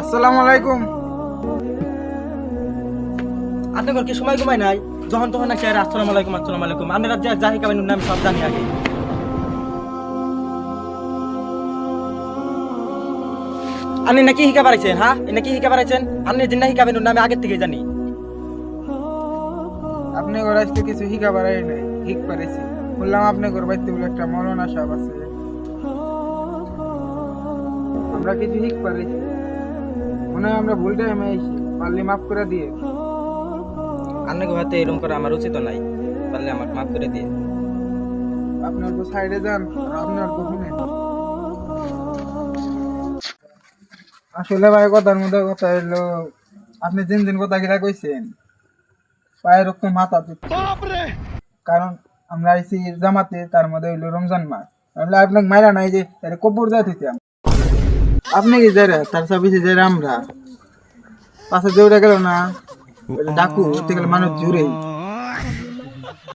আসসালামু আলাইকুম। আপনার কি সময় ঘুমায় নাই? যখন তখন নাকি আসসালামু আলাইকুম আসসালামু আলাইকুম। আপনারা যা যা হিকাবেন নাম সব জানি আগে। আপনি নাকি হিকা পারাইছেন? হ্যাঁ, নাকি হিকা পারাইছেন? আপনি জিন্না হিকাবেন নামে আগের থেকে জানি। আপনি ঘর আজকে কিছু শিখা পারাই নাই, ঠিক পারেছি। বললাম আপনি ঘর বাইতে বলে একটা মৌলানা সাহেব আছে, আমরা কিছু শিখ পারেছি। মনে হয় আমরা ভুল টাইমে এসেছি, পারলে মাফ করে দিয়ে। আপনাকে হয়তো এরকম করা আমার উচিত নাই, পারলে আমাকে মাফ করে দিয়ে। আপনি অল্প সাইডে যান আর আপনি অল্প শুনেন। আসলে ভাই কথার মধ্যে কথা হইলো, আপনি দিন দিন কথা কিনা কইছেন পায়ের রক্ত মাথা পিছু। কারণ আমরা আইছি জামাতে, তার মধ্যে হইলো রমজান মাস। তাহলে আপনাকে মাইরা নাই যে কবর যাই দিতাম। আপনি কি যারা তার সাবিসে যারা আমরা পাশে দৌড়ে গেল না, ডাকু উঠতে গেলে মানুষ জুড়ে